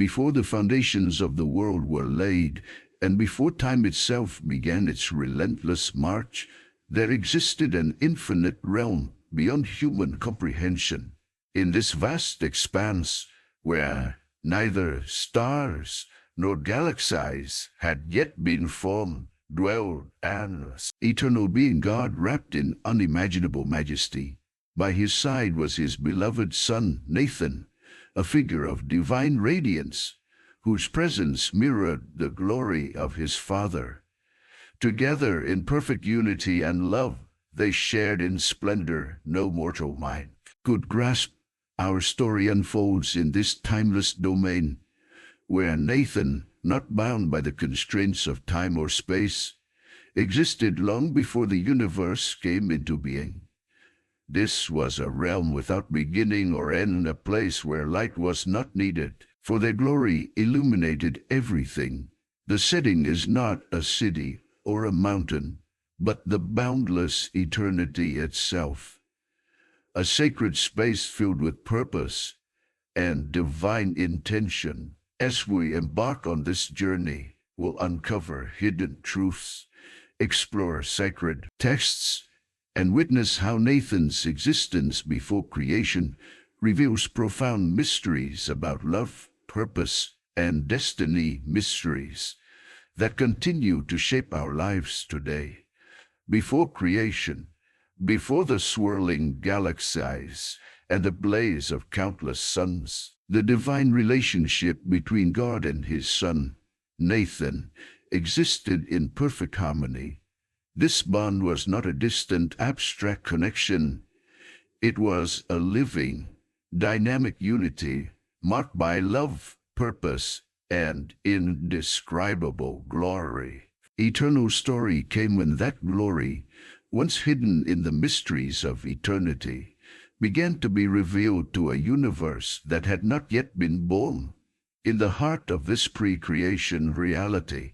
before the foundations of the world were laid, and before time itself began its relentless march, there existed an infinite realm beyond human comprehension. In this vast expanse, where neither stars nor galaxies had yet been formed, dwelled an eternal being, God wrapped in unimaginable majesty. By his side was his beloved son, Nathan, a figure of divine radiance, whose presence mirrored the glory of his Father. Together in perfect unity and love, they shared in splendor no mortal mind could grasp. Our story unfolds in this timeless domain, where Nathan, not bound by the constraints of time or space, existed long before the universe came into being. This was a realm without beginning or end, a place where light was not needed, for their glory illuminated everything. The setting is not a city or a mountain, but the boundless eternity itself, a sacred space filled with purpose and divine intention. As we embark on this journey, we'll uncover hidden truths, explore sacred texts, and witness how Nathan's existence before creation reveals profound mysteries about love, purpose, and destiny, mysteries that continue to shape our lives today. Before creation, before the swirling galaxies and the blaze of countless suns, the divine relationship between God and his son, Nathan, existed in perfect harmony. This bond was not a distant, abstract connection. It was a living, dynamic unity marked by love, purpose, and indescribable glory. Eternal story came when that glory, once hidden in the mysteries of eternity, began to be revealed to a universe that had not yet been born. In the heart of this pre-creation reality,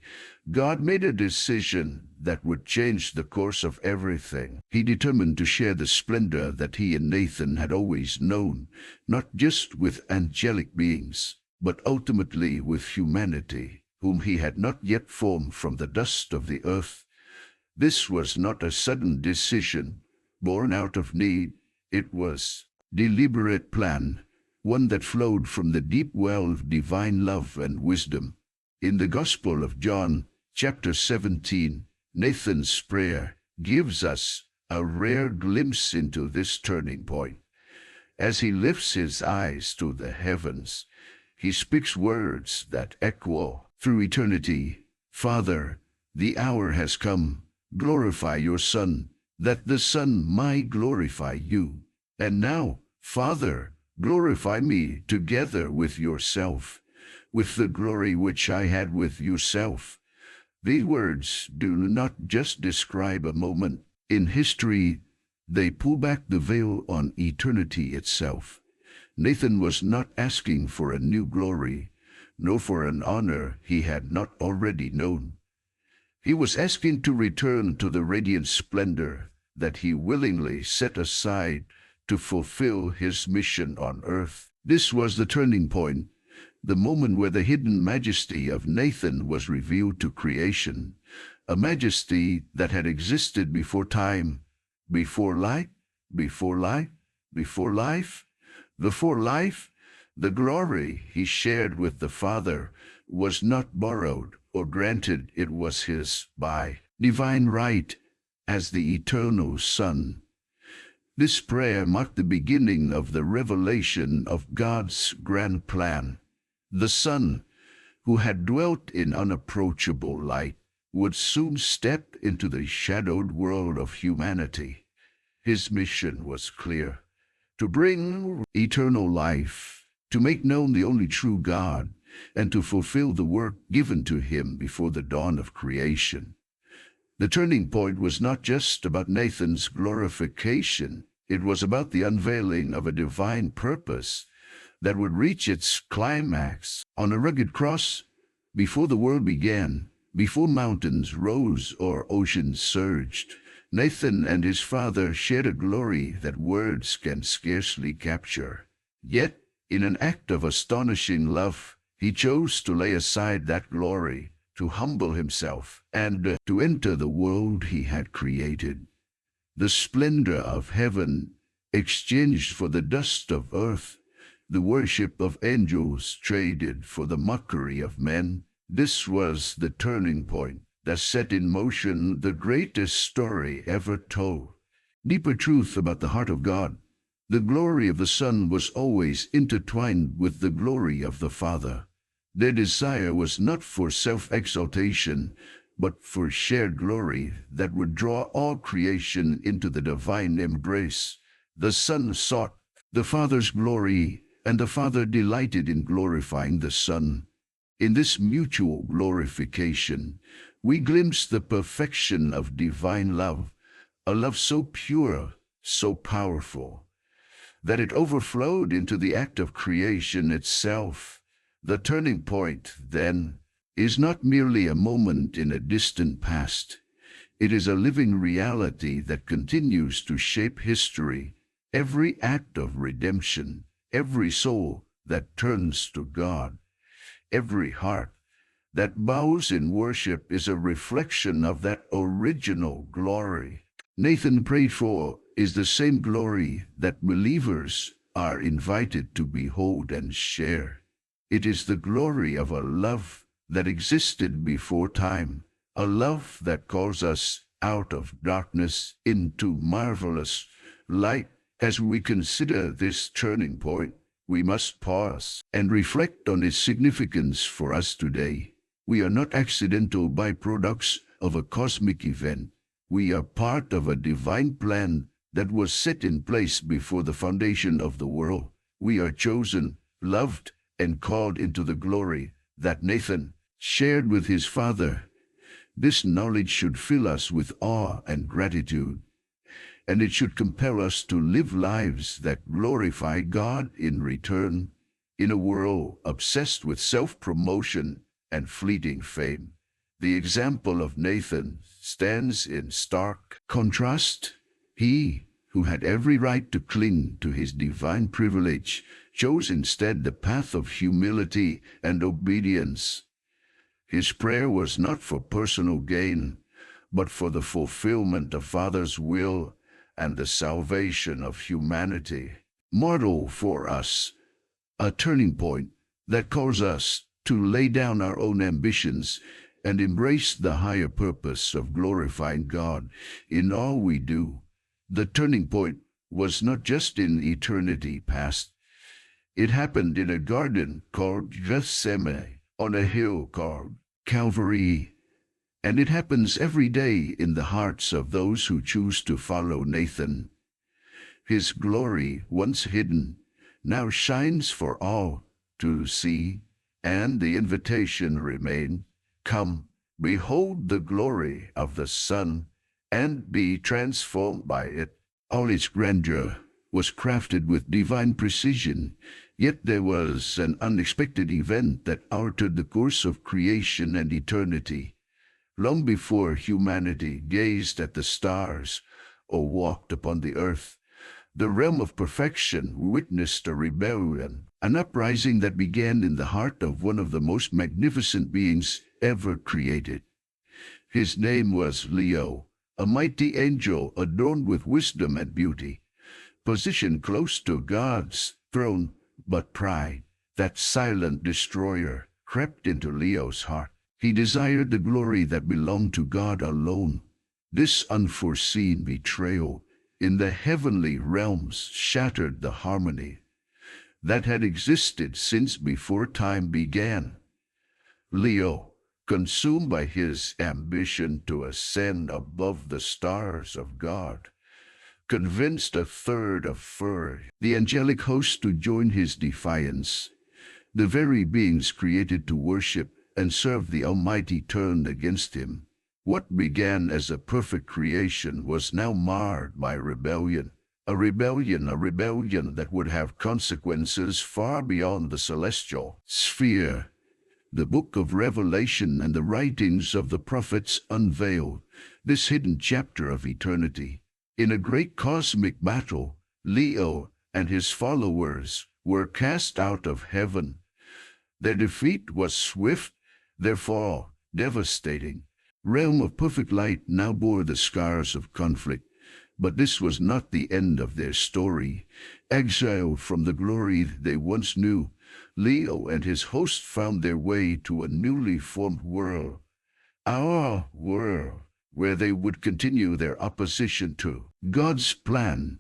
God made a decision that would change the course of everything. He determined to share the splendor that he and Nathan had always known, not just with angelic beings, but ultimately with humanity, whom he had not yet formed from the dust of the earth. This was not a sudden decision, born out of need. It was deliberate plan, one that flowed from the deep well of divine love and wisdom. In the Gospel of John, chapter 17, Nathan's prayer gives us a rare glimpse into this turning point. As he lifts his eyes to the heavens, he speaks words that echo through eternity. Father, the hour has come. Glorify your Son, that the Son might glorify you. And now, Father, glorify me together with yourself, with the glory which I had with yourself. These words do not just describe a moment in history, they pull back the veil on eternity itself. Nathan was not asking for a new glory, nor for an honor he had not already known. He was asking to return to the radiant splendor that he willingly set aside to fulfill his mission on earth. This was the turning point, the moment where the hidden majesty of Nathan was revealed to creation, a majesty that had existed before time, before light, before life, before life. Before life, the glory he shared with the Father was not borrowed or granted, it was his by divine right as the eternal Son. This prayer marked the beginning of the revelation of God's grand plan. The Son, who had dwelt in unapproachable light, would soon step into the shadowed world of humanity. His mission was clear: to bring eternal life, to make known the only true God, and to fulfill the work given to him before the dawn of creation. The turning point was not just about Nathan's glorification. It was about the unveiling of a divine purpose that would reach its climax on a rugged cross. Before the world began, before mountains rose or oceans surged, Nathan and his Father shared a glory that words can scarcely capture. Yet, in an act of astonishing love, He chose to lay aside that glory, to humble himself, and to enter the world he had created. The splendor of heaven exchanged for the dust of earth, the worship of angels traded for the mockery of men. This was the turning point that set in motion the greatest story ever told. Deeper truth about the heart of God. The glory of the Son was always intertwined with the glory of the Father. Their desire was not for self-exaltation, but for shared glory that would draw all creation into the divine embrace. The Son sought the Father's glory, and the Father delighted in glorifying the Son. In this mutual glorification, we glimpse the perfection of divine love, a love so pure, so powerful, that it overflowed into the act of creation itself. The turning point, then, is not merely a moment in a distant past. It is a living reality that continues to shape history. Every act of redemption, every soul that turns to God, every heart that bows in worship is a reflection of that original glory. Nathan prayed for is the same glory that believers are invited to behold and share. It is the glory of a love that existed before time, a love that calls us out of darkness into marvelous light. As we consider this turning point, we must pause and reflect on its significance for us today. We are not accidental byproducts of a cosmic event. We are part of a divine plan that was set in place before the foundation of the world. We are chosen, loved, and called into the glory that Nathan shared with his Father. This knowledge should fill us with awe and gratitude, and it should compel us to live lives that glorify God in return. In a world obsessed with self-promotion and fleeting fame, the example of Nathan stands in stark contrast. He, who had every right to cling to his divine privilege, chose instead the path of humility and obedience. His prayer was not for personal gain, but for the fulfillment of Father's will and the salvation of humanity. Model for us, a turning point that calls us to lay down our own ambitions and embrace the higher purpose of glorifying God in all we do. The turning point was not just in eternity past. It happened in a garden called Gethsemane, on a hill called Calvary, and it happens every day in the hearts of those who choose to follow Nathan. His glory, once hidden, now shines for all to see, and the invitation remains, "Come, behold the glory of the Son, and be transformed by it." All its grandeur was crafted with divine precision, yet there was an unexpected event that altered the course of creation and eternity. Long before humanity gazed at the stars or walked upon the earth, the realm of perfection witnessed a rebellion, an uprising that began in the heart of one of the most magnificent beings ever created. His name was Leo, a mighty angel adorned with wisdom and beauty, positioned close to God's throne. But pride, that silent destroyer, crept into Leo's heart. He desired the glory that belonged to God alone. This unforeseen betrayal in the heavenly realms shattered the harmony that had existed since before time began. Leo, consumed by his ambition to ascend above the stars of God, convinced a third of the angelic host to join his defiance. The very beings created to worship and serve the Almighty turned against him. What began as a perfect creation was now marred by rebellion. A rebellion that would have consequences far beyond the celestial sphere. The book of Revelation and the writings of the prophets unveiled this hidden chapter of eternity. In a great cosmic battle, Leo and his followers were cast out of heaven. Their defeat was swift, their fall devastating. Realm of perfect light now bore the scars of conflict, but this was not the end of their story. Exiled from the glory they once knew, Leo and his host found their way to a newly formed world, our world, where they would continue their opposition to God's plan.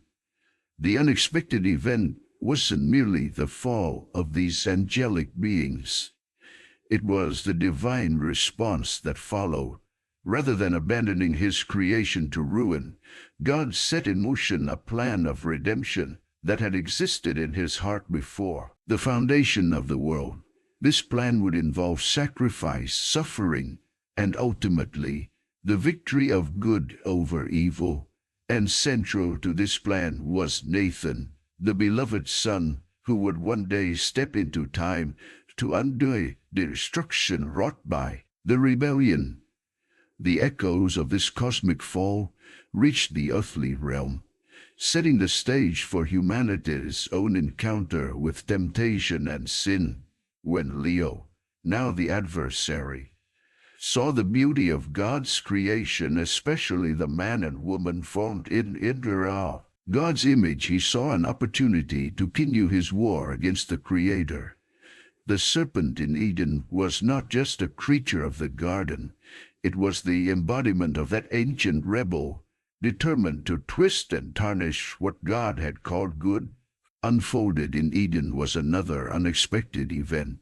The unexpected event wasn't merely the fall of these angelic beings. It was the divine response that followed. Rather than abandoning his creation to ruin, God set in motion a plan of redemption that had existed in his heart before the foundation of the world. This plan would involve sacrifice, suffering, and ultimately the victory of good over evil. And central to this plan was Nathan, the beloved son who would one day step into time to undo the destruction wrought by the rebellion. The echoes of this cosmic fall reached the earthly realm, setting the stage for humanity's own encounter with temptation and sin. When Leo, now the adversary, saw the beauty of God's creation, especially the man and woman formed in God's image, he saw an opportunity to continue his war against the Creator. The serpent in Eden was not just a creature of the garden. It was the embodiment of that ancient rebel, determined to twist and tarnish what God had called good. Unfolded in Eden was another unexpected event.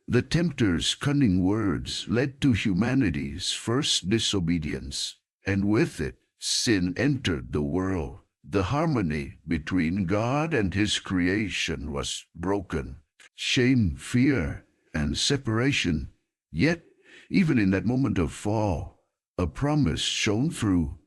The tempter's cunning words led to humanity's first disobedience, and with it, sin entered the world. The harmony between God and his creation was broken. Shame, fear, and separation. Yet, even in that moment of fall, a promise shone through.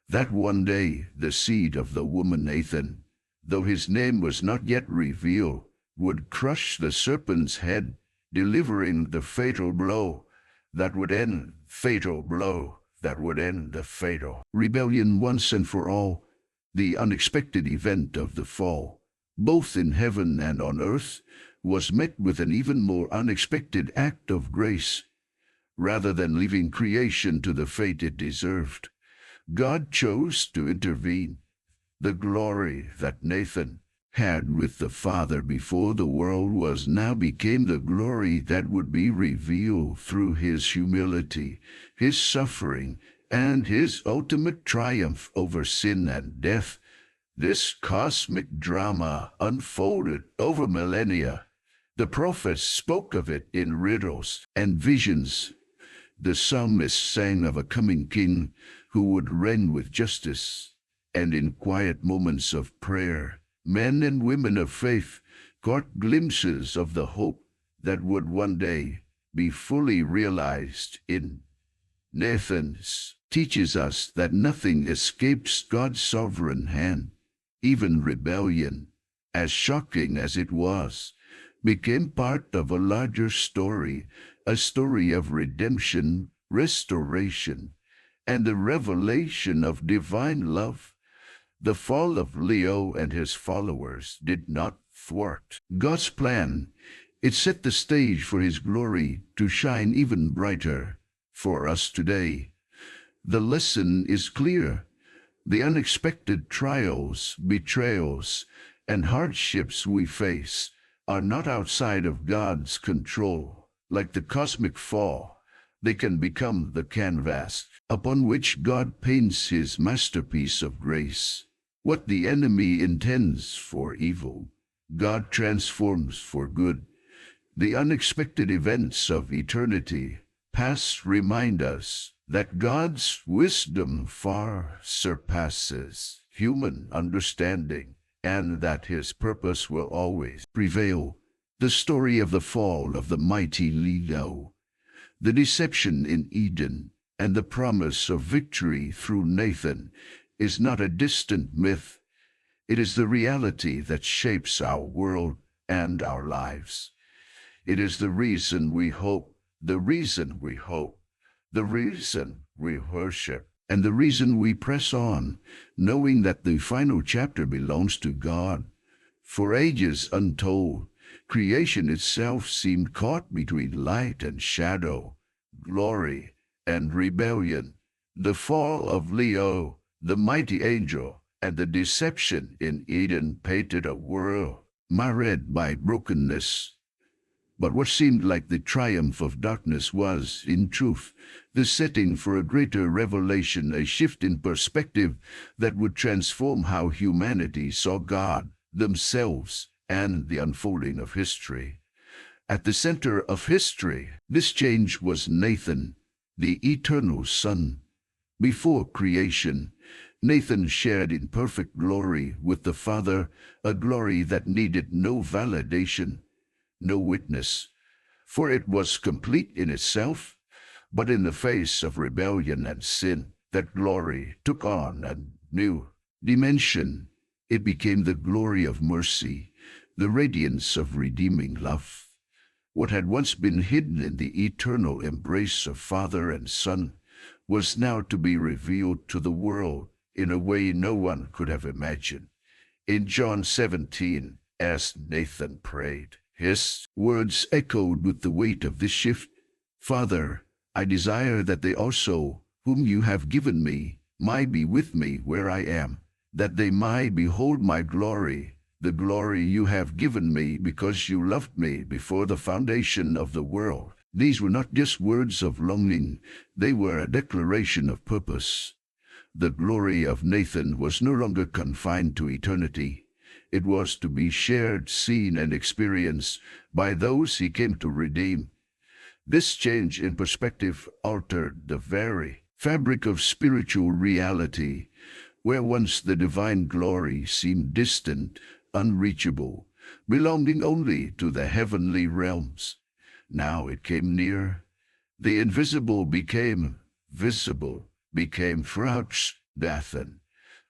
That one day the seed of the woman Nathan, though his name was not yet revealed, would crush the serpent's head, delivering the fatal blow that would end the fatal rebellion once and for all. The unexpected event of the fall, both in heaven and on earth, was met with an even more unexpected act of grace. Rather than leaving creation to the fate it deserved, God chose to intervene. The glory that Nathan had with the Father before the world was now became the glory that would be revealed through his humility, his suffering, and his ultimate triumph over sin and death. This cosmic drama unfolded over millennia. The prophets spoke of it in riddles and visions. The psalmist sang of a coming king who would reign with justice. And in quiet moments of prayer, men and women of faith caught glimpses of the hope that would one day be fully realized in Nathan's teaches us that nothing escapes God's sovereign hand. Even rebellion, as shocking as it was, became part of a larger story, a story of redemption, restoration, and the revelation of divine love. The fall of Leo and his followers did not thwart God's plan. It set the stage for his glory to shine even brighter. For us today, the lesson is clear. The unexpected trials, betrayals, and hardships we face are not outside of God's control. Like the cosmic fall, they can become the canvas upon which God paints his masterpiece of grace. What the enemy intends for evil, God transforms for good. The unexpected events of eternity past remind us that God's wisdom far surpasses human understanding, and that his purpose will always prevail. The story of the fall of the mighty Leo, the deception in Eden, and the promise of victory through Nathan is not a distant myth. It is the reality that shapes our world and our lives. It is the reason we hope, the reason we worship, and the reason we press on, knowing that the final chapter belongs to God. For ages untold, Creation itself seemed caught between light and shadow, glory and rebellion. The fall of Leo, the mighty angel, and the deception in Eden painted a world marred by brokenness. But what seemed like the triumph of darkness was, in truth, the setting for a greater revelation, a shift in perspective that would transform how humanity saw God, themselves, and the unfolding of history. At the center of history, this change was Nathan, the eternal Son. Before creation, Nathan shared in perfect glory with the Father, a glory that needed no validation, no witness, for it was complete in itself. But in the face of rebellion and sin, that glory took on a new dimension. It became the glory of mercy, the radiance of redeeming love. What had once been hidden in the eternal embrace of Father and Son was now to be revealed to the world in a way no one could have imagined. In John 17, as Nathan prayed, his words echoed with the weight of this shift. Father, I desire that they also, whom you have given me, might be with me where I am, that they might behold my glory, the glory you have given me because you loved me before the foundation of the world. These were not just words of longing, they were a declaration of purpose. The glory of Nathan was no longer confined to eternity. It was to be shared, seen, and experienced by those he came to redeem. This change in perspective altered the very fabric of spiritual reality, where once the divine glory seemed distant, unreachable, belonging only to the heavenly realms. Now it came near. The invisible became visible, became Crouch Dathan,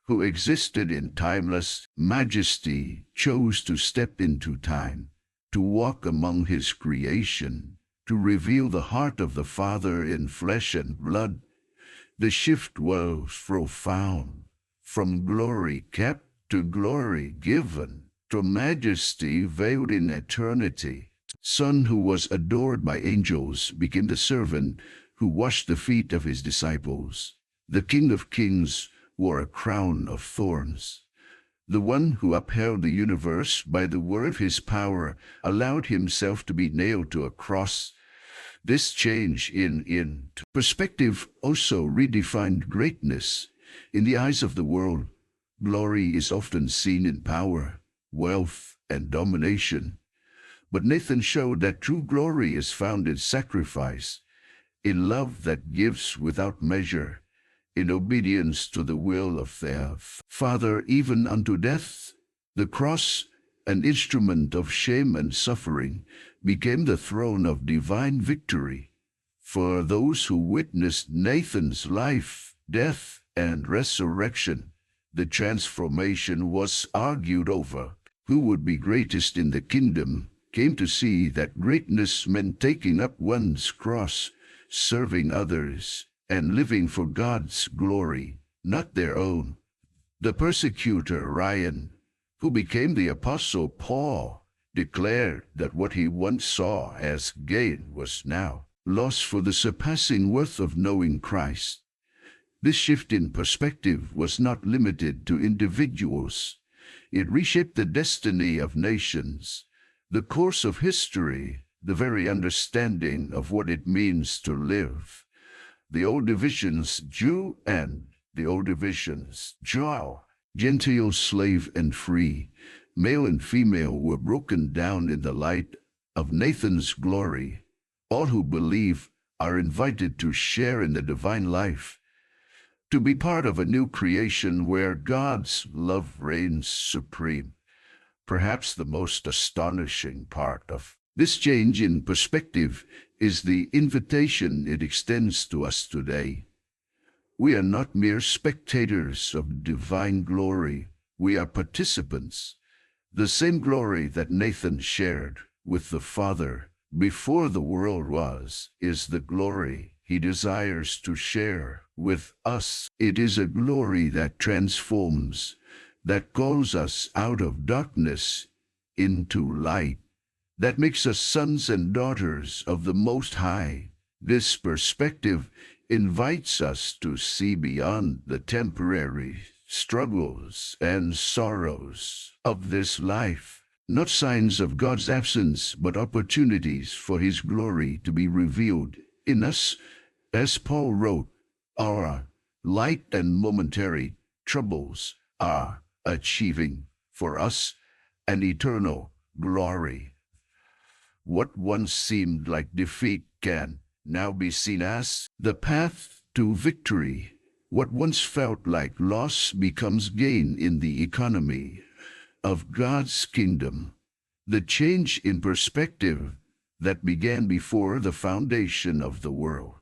who existed in timeless majesty, chose to step into time, to walk among his creation, to reveal the heart of the Father in flesh and blood. The shift was profound, from glory kept to glory given, to majesty veiled in eternity. Son who was adored by angels became the servant who washed the feet of his disciples. The King of Kings wore a crown of thorns. The one who upheld the universe by the word of his power allowed himself to be nailed to a cross. This change in perspective also redefined greatness. In the eyes of the world, glory is often seen in power, wealth, and domination. But Nathan showed that true glory is found in sacrifice, in love that gives without measure, in obedience to the will of their Father, even unto death. The cross, an instrument of shame and suffering, became the throne of divine victory. For those who witnessed Nathan's life, death, and resurrection, the transformation was argued over. Who would be greatest in the kingdom came to see that greatness meant taking up one's cross, serving others, and living for God's glory, not their own. The persecutor Ryan, who became the Apostle Paul, declared that what he once saw as gain was now loss for the surpassing worth of knowing Christ. This shift in perspective was not limited to individuals. It reshaped the destiny of nations, the course of history, the very understanding of what it means to live. The old divisions, Jew and the old divisions, Jew, Gentile, slave and free, male and female, were broken down in the light of Nathan's glory. All who believe are invited to share in the divine life, to be part of a new creation where God's love reigns supreme. Perhaps the most astonishing part of this change in perspective is the invitation it extends to us today. We are not mere spectators of divine glory. We are participants. The same glory that Nathan shared with the Father before the world was is the glory he desires to share with us. It is a glory that transforms, that calls us out of darkness into light. that makes us sons and daughters of the Most High. This perspective invites us to see beyond the temporary struggles and sorrows of this life, not signs of God's absence, but opportunities for His glory to be revealed in us. As Paul wrote, our light and momentary troubles are achieving for us an eternal glory. What once seemed like defeat can now be seen as the path to victory. What once felt like loss becomes gain in the economy of God's kingdom. The change in perspective that began before the foundation of the world,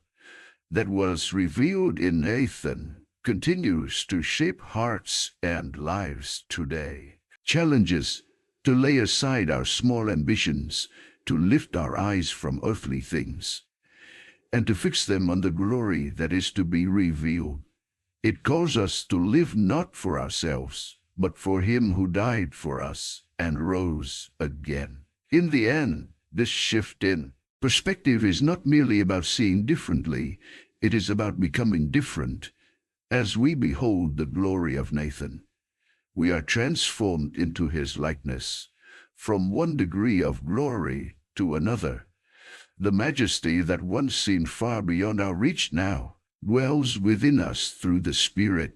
that was revealed in Nathan, continues to shape hearts and lives today. Challenges to lay aside our small ambitions, to lift our eyes from earthly things, and to fix them on the glory that is to be revealed. It calls us to live not for ourselves, but for Him who died for us and rose again. In the end, this shift in perspective is not merely about seeing differently, it is about becoming different. As we behold the glory of Nathan, we are transformed into his likeness, from one degree of glory to another. The majesty that once seemed far beyond our reach now dwells within us through the Spirit,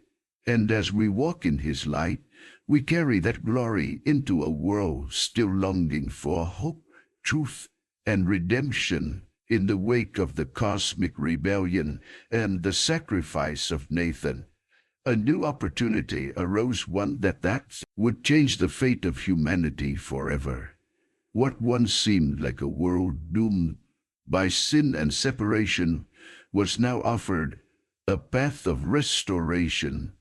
and as we walk in His light, we carry that glory into a world still longing for hope, truth, and redemption. In the wake of the cosmic rebellion and the sacrifice of Nathan, a new opportunity arose, one that would change the fate of humanity forever. What once seemed like a world doomed by sin and separation was now offered a path of restoration,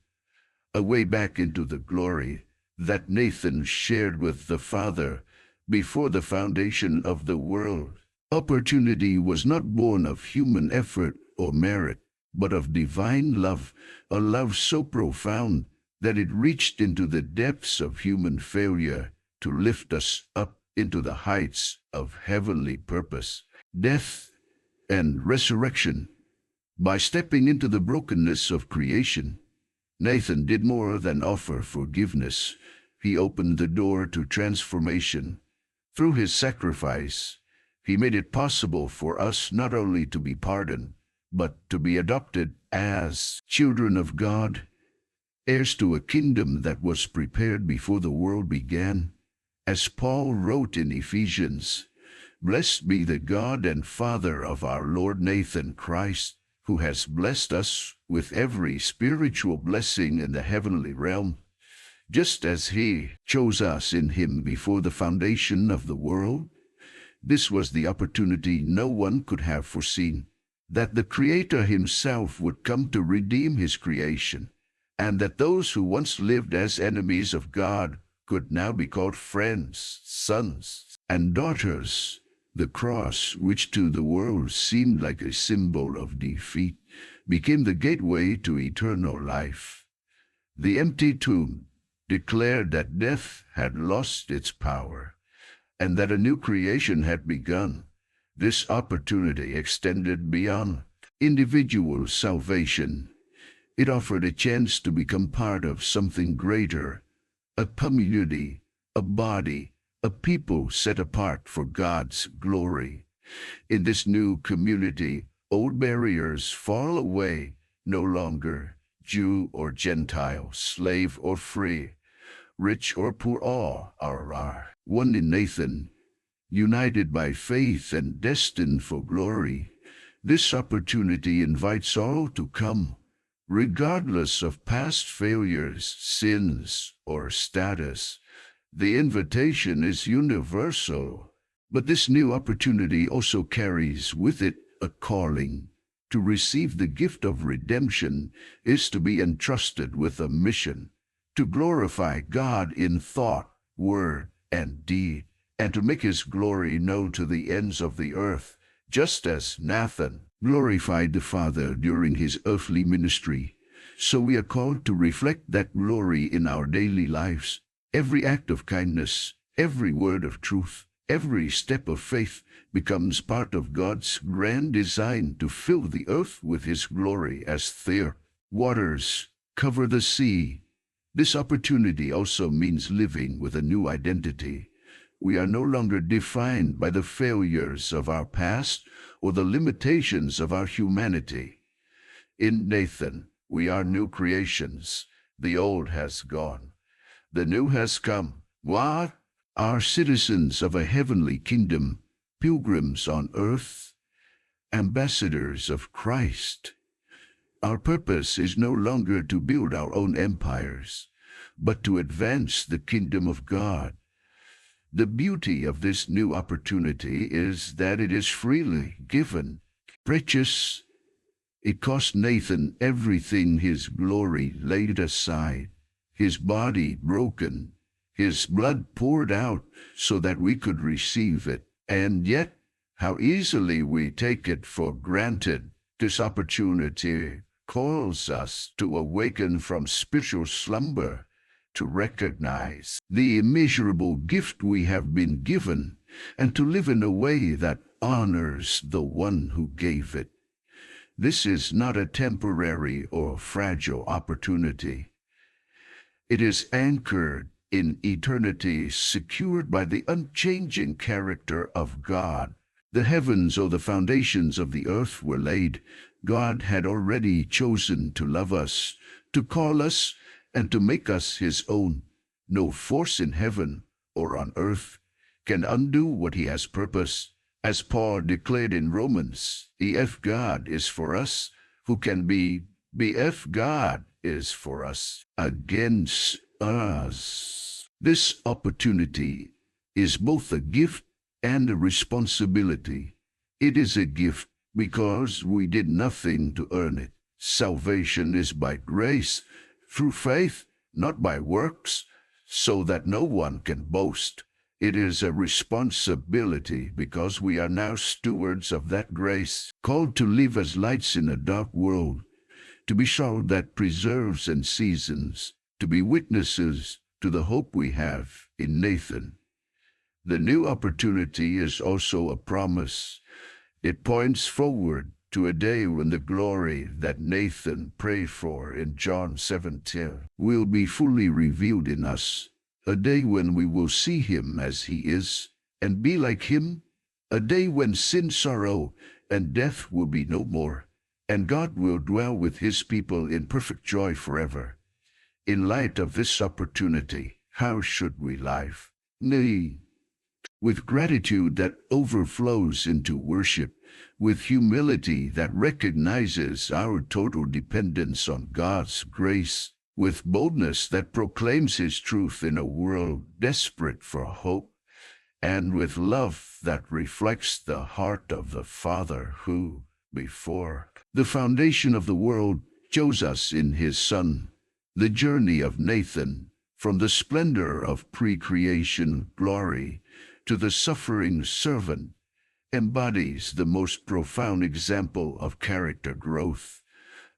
a way back into the glory that Nathan shared with the Father before the foundation of the world. Opportunity was not born of human effort or merit, but of divine love, a love so profound that it reached into the depths of human failure to lift us up into the heights of heavenly purpose, death, and resurrection. By stepping into the brokenness of creation, Nathan did more than offer forgiveness. He opened the door to transformation. Through his sacrifice, He made it possible for us not only to be pardoned, but to be adopted as children of God, heirs to a kingdom that was prepared before the world began. As Paul wrote in Ephesians, "Blessed be the God and Father of our Lord Nathan Christ, who has blessed us with every spiritual blessing in the heavenly realm, just as He chose us in Him before the foundation of the world." This was the opportunity no one could have foreseen, that the Creator Himself would come to redeem His creation, and that those who once lived as enemies of God could now be called friends, sons, and daughters. The cross, which to the world seemed like a symbol of defeat, became the gateway to eternal life. The empty tomb declared that death had lost its power, and that a new creation had begun. This opportunity extended beyond individual salvation. It offered a chance to become part of something greater, a community, a body, a people set apart for God's glory. In this new community, old barriers fall away. No longer Jew or Gentile, slave or free, rich or poor, all are one in Nathan, united by faith and destined for glory. This opportunity invites all to come, regardless of past failures, sins, or status. The invitation is universal, but this new opportunity also carries with it a calling. To receive the gift of redemption is to be entrusted with a mission, to glorify God in thought, word, and deed, and to make His glory known to the ends of the earth, just as Nathan glorified the Father during his earthly ministry. So we are called to reflect that glory in our daily lives. Every act of kindness, every word of truth, Every step of faith becomes part of God's grand design to fill the earth with His glory as their waters cover the sea. This opportunity also means living with a new identity. We are no longer defined by the failures of our past or the limitations of our humanity. In Nathan, we are new creations. The old has gone. The new has come. What? Are citizens of a heavenly kingdom, pilgrims on earth, ambassadors of Christ. Our purpose is no longer to build our own empires, but to advance the kingdom of God. The beauty of this new opportunity is that it is freely given, precious. It cost Nathan everything, his glory laid aside, his body broken, his blood poured out so that we could receive it. And yet, how easily we take it for granted. This opportunity calls us to awaken from spiritual slumber, to recognize the immeasurable gift we have been given, and to live in a way that honors the one who gave it. This is not a temporary or fragile opportunity. It is anchored in eternity, secured by the unchanging character of God. The heavens or the foundations of the earth were laid. God had already chosen to love us, to call us, and to make us His own. No force in heaven or on earth can undo what He has purposed. As Paul declared in Romans, if God is for us, who can be? If God is for us, against us. This opportunity is both a gift and a responsibility. It is a gift because we did nothing to earn it. Salvation is by grace, through faith, not by works, so that no one can boast. It is a responsibility because we are now stewards of that grace, called to live as lights in a dark world, to be salt that preserves and seasons, to be witnesses to the hope we have in Nathan. The new opportunity is also a promise. It points forward to a day when the glory that Nathan prayed for in John 17 will be fully revealed in us, a day when we will see Him as He is and be like Him, a day when sin, sorrow, and death will be no more, and God will dwell with His people in perfect joy forever. In light of this opportunity, how should we live? Nay, with gratitude that overflows into worship, with humility that recognizes our total dependence on God's grace, with boldness that proclaims His truth in a world desperate for hope, and with love that reflects the heart of the Father who, before the foundation of the world, chose us in His Son. The journey of Nathan, from the splendor of pre-creation glory to the suffering servant, embodies the most profound example of character growth.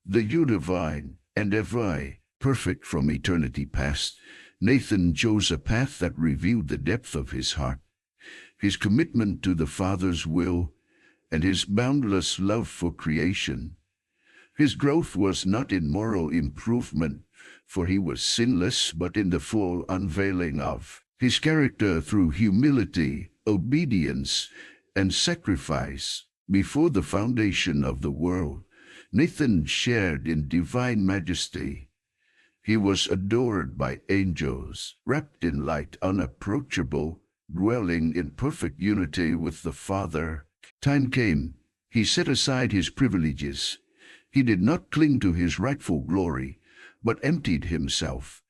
The divine and ever perfect from eternity past, Nathan chose a path that revealed the depth of his heart, his commitment to the Father's will, and his boundless love for creation. His growth was not in moral improvement, for he was sinless, but in the full unveiling of his character through humility, obedience, and sacrifice. Before the foundation of the world, Nathan shared in divine majesty. He was adored by angels, wrapped in light unapproachable, dwelling in perfect unity with the Father. Time came. He set aside his privileges. He did not cling to his rightful glory, but emptied himself,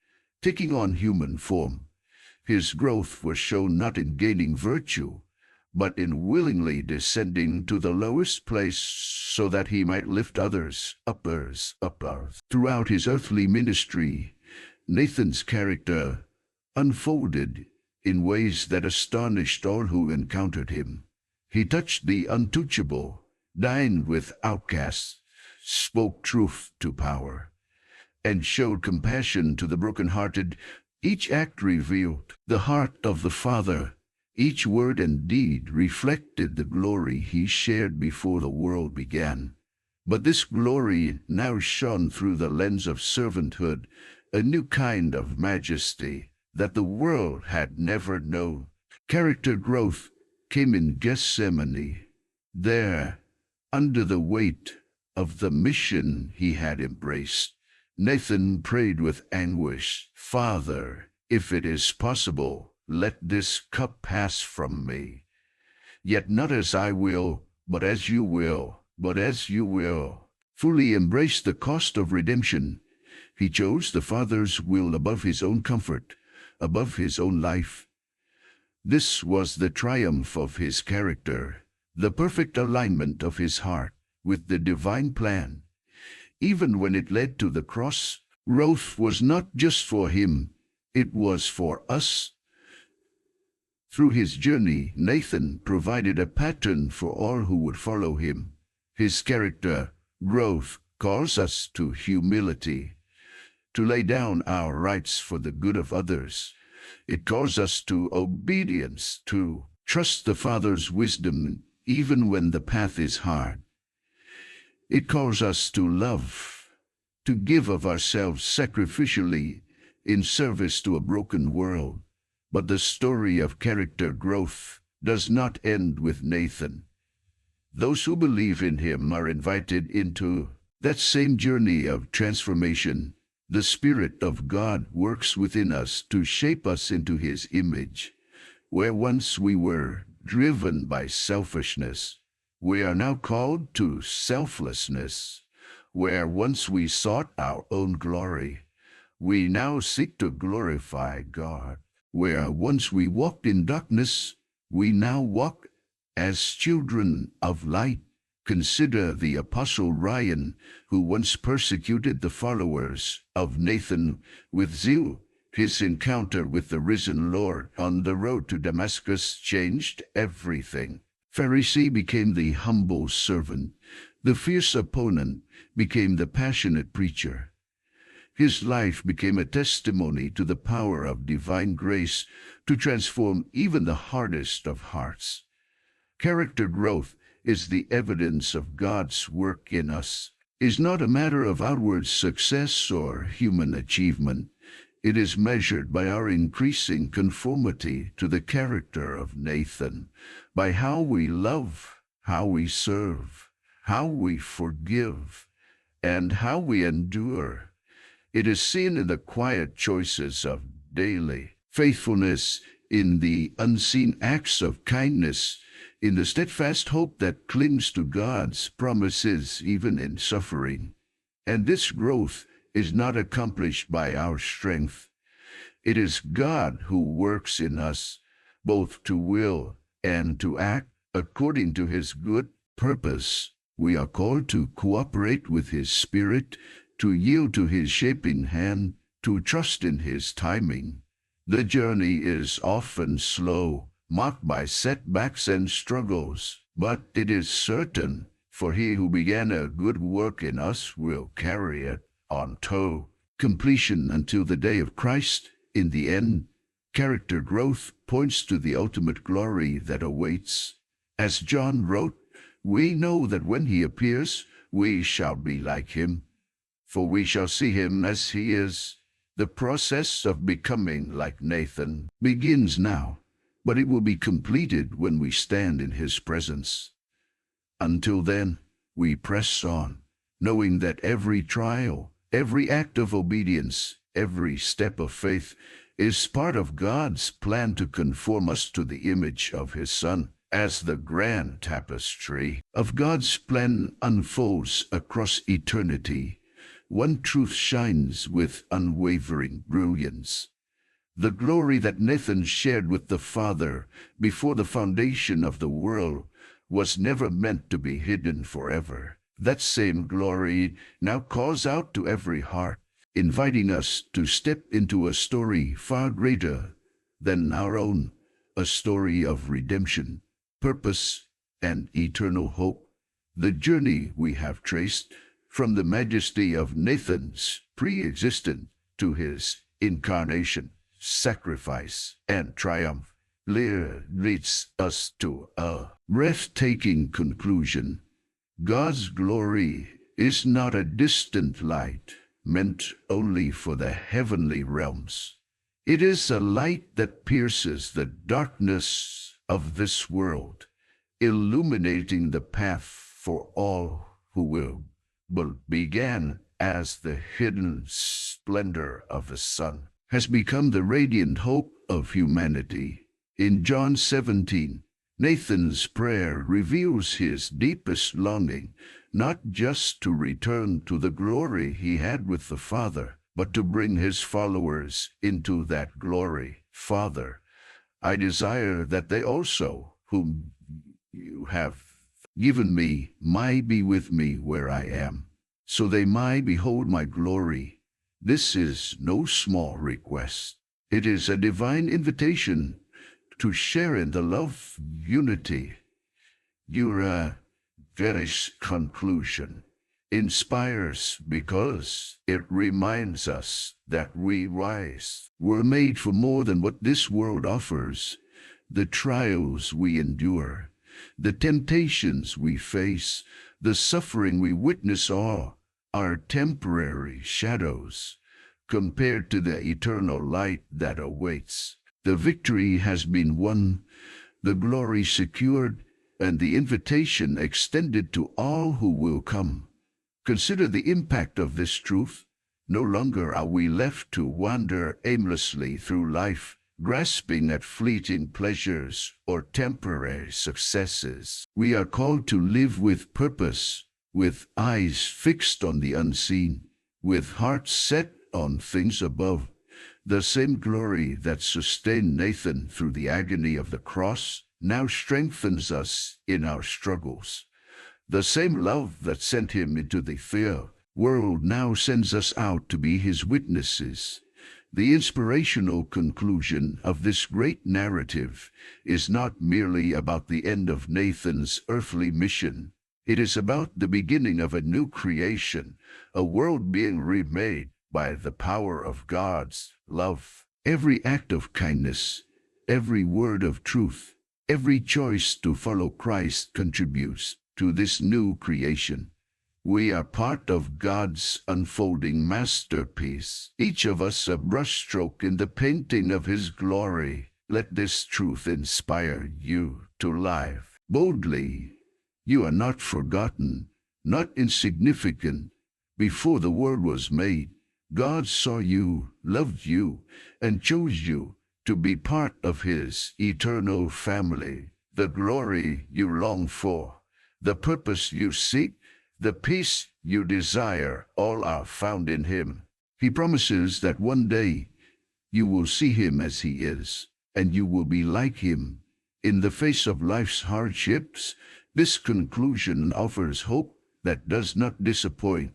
taking on human form. His growth was shown not in gaining virtue, but in willingly descending to the lowest place so that he might lift others up. Throughout his earthly ministry, Nathan's character unfolded in ways that astonished all who encountered him. He touched the untouchable, dined with outcasts, spoke truth to power, and showed compassion to the brokenhearted. Each act revealed the heart of the Father. Each word and deed reflected the glory he shared before the world began. But this glory now shone through the lens of servanthood, a new kind of majesty that the world had never known. Character growth came in Gethsemane. There, under the weight of the mission he had embraced, Nathan prayed with anguish, "Father, if it is possible, let this cup pass from me. Yet not as I will, but as you will, but as you will." Fully embraced the cost of redemption, he chose the Father's will above his own comfort, above his own life. This was the triumph of his character, the perfect alignment of his heart with the divine plan. Even when it led to the cross, growth was not just for him, it was for us. Through his journey, Nathan provided a pattern for all who would follow him. His character growth calls us to humility, to lay down our rights for the good of others. It calls us to obedience, to trust the Father's wisdom even when the path is hard. It calls us to love, to give of ourselves sacrificially in service to a broken world. But the story of character growth does not end with Nathan. Those who believe in him are invited into that same journey of transformation. The Spirit of God works within us to shape us into his image. Where once we were driven by selfishness, we are now called to selflessness. Where once we sought our own glory, we now seek to glorify God. Where once we walked in darkness, we now walk as children of light. Consider the Apostle Ryan, who once persecuted the followers of Nathan with zeal. His encounter with the risen Lord on the road to Damascus changed everything. Pharisee became the humble servant. The fierce opponent became the passionate preacher. His life became a testimony to the power of divine grace to transform even the hardest of hearts. Character growth is the evidence of God's work in us. It is not a matter of outward success or human achievement. It is measured by our increasing conformity to the character of Nathan, by how we love, how we serve, how we forgive, and how we endure. It is seen in the quiet choices of daily faithfulness, in the unseen acts of kindness, in the steadfast hope that clings to God's promises even in suffering. And this growth is not accomplished by our strength. It is God who works in us, both to will and to act according to his good purpose. We are called to cooperate with his Spirit, to yield to his shaping hand, to trust in his timing. The journey is often slow, marked by setbacks and struggles, but it is certain, for he who began a good work in us will carry it on to completion until the day of Christ. In the end, character growth points to the ultimate glory that awaits. As John wrote, we know that when he appears, we shall be like him, for we shall see him as he is. The process of becoming like Nathan begins now, but it will be completed when we stand in his presence. Until then, we press on, knowing that every trial, every act of obedience, every step of faith is part of God's plan to conform us to the image of his Son. As the grand tapestry of God's plan unfolds across eternity, one truth shines with unwavering brilliance. The glory that Nathan shared with the Father before the foundation of the world was never meant to be hidden forever. That same glory now calls out to every heart, inviting us to step into a story far greater than our own, a story of redemption, purpose, and eternal hope. The journey we have traced from the majesty of Nathan's pre-existence to his incarnation, sacrifice, and triumph leads us to a breathtaking conclusion. God's glory is not a distant light meant only for the heavenly realms. It is a light that pierces the darkness of this world, illuminating the path for all who will began as the hidden splendor of the sun has become the radiant hope of humanity. In John 17, Nathan's prayer reveals his deepest longing, not just to return to the glory he had with the Father, but to bring his followers into that glory. Father, I desire that they also, whom you have given me, might be with me where I am, so they might behold my glory. This is no small request. It is a divine invitation to share in the love unity. Your finished conclusion inspires because it reminds us that we were made for more than what this world offers. The trials we endure, the temptations we face, the suffering we witness all are temporary shadows compared to the eternal light that awaits. The victory has been won, the glory secured, and the invitation extended to all who will come. Consider the impact of this truth. No longer are we left to wander aimlessly through life, grasping at fleeting pleasures or temporary successes. We are called to live with purpose, with eyes fixed on the unseen, with hearts set on things above. The same glory that sustained Nathan through the agony of the cross now strengthens us in our struggles. The same love that sent him into the world now sends us out to be his witnesses. The inspirational conclusion of this great narrative is not merely about the end of Nathan's earthly mission. It is about the beginning of a new creation, a world being remade by the power of God's love. Every act of kindness, every word of truth, every choice to follow Christ contributes to this new creation. We are part of God's unfolding masterpiece, each of us a brushstroke in the painting of His glory. Let this truth inspire you to live boldly. You are not forgotten, not insignificant. Before the world was made, God saw you, loved you, and chose you to be part of His eternal family. The glory you long for, the purpose you seek, the peace you desire, all are found in Him. He promises that one day you will see Him as He is, and you will be like Him. In the face of life's hardships, this conclusion offers hope that does not disappoint.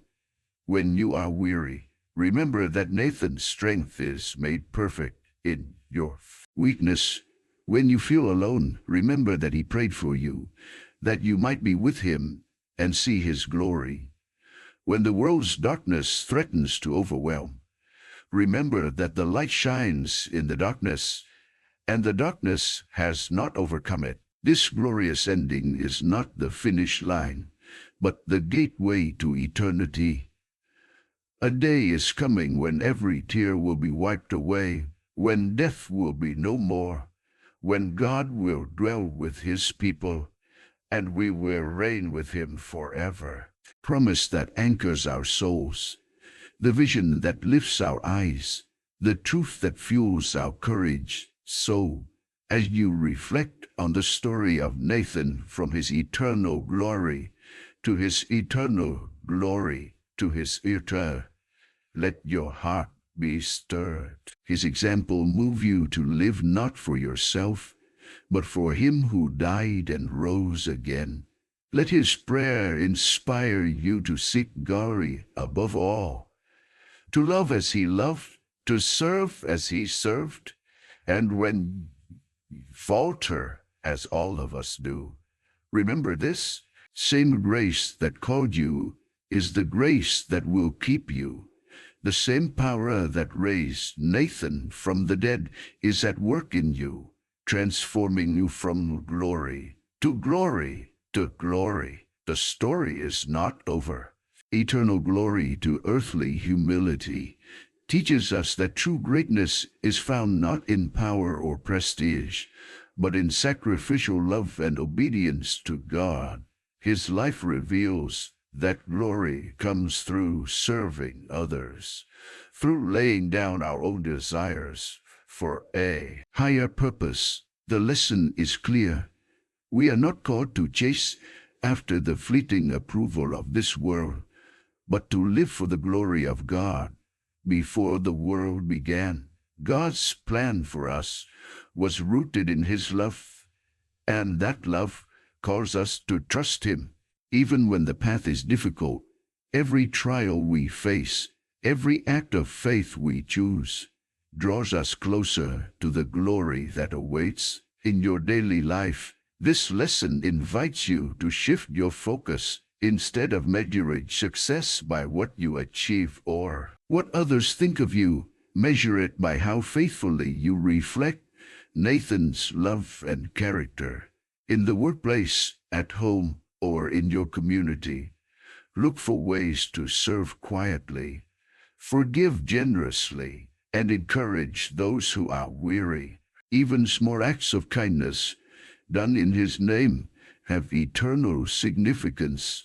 When you are weary, remember that Nathan's strength is made perfect in your weakness. When you feel alone, remember that He prayed for you, that you might be with Him and see His glory. When the world's darkness threatens to overwhelm, remember that the light shines in the darkness, and the darkness has not overcome it. This glorious ending is not the finish line, but the gateway to eternity. A day is coming when every tear will be wiped away, when death will be no more, when God will dwell with His people, and we will reign with Him forever. Promise that anchors our souls, the vision that lifts our eyes, the truth that fuels our courage. So, as you reflect on the story of Nathan from his eternal glory to his eternal glory to his eternal, let your heart be stirred. His example move you to live not for yourself, but for Him who died and rose again. Let His prayer inspire you to seek glory above all, to love as He loved, to serve as He served, and when you falter, as all of us do, remember this: same grace that called you is the grace that will keep you. The same power that raised Nathan from the dead is at work in you. transforming you from glory to glory to glory. The story is not over. Eternal glory to earthly humility teaches us that true greatness is found not in power or prestige, but in sacrificial love and obedience to God. His life reveals that glory comes through serving others, through laying down our own desires for a higher purpose. The lesson is clear. We are not called to chase after the fleeting approval of this world, but to live for the glory of God. Before the world began, God's plan for us was rooted in His love, and that love calls us to trust Him, even when the path is difficult. Every trial we face, every act of faith we choose, draws us closer to the glory that awaits. In your daily life, this lesson invites you to shift your focus. Instead of measuring success by what you achieve or what others think of you, measure it by how faithfully you reflect Nathan's love and character. In the workplace, at home, or in your community, look for ways to serve quietly, forgive generously, and encourage those who are weary. Even small acts of kindness done in His name have eternal significance.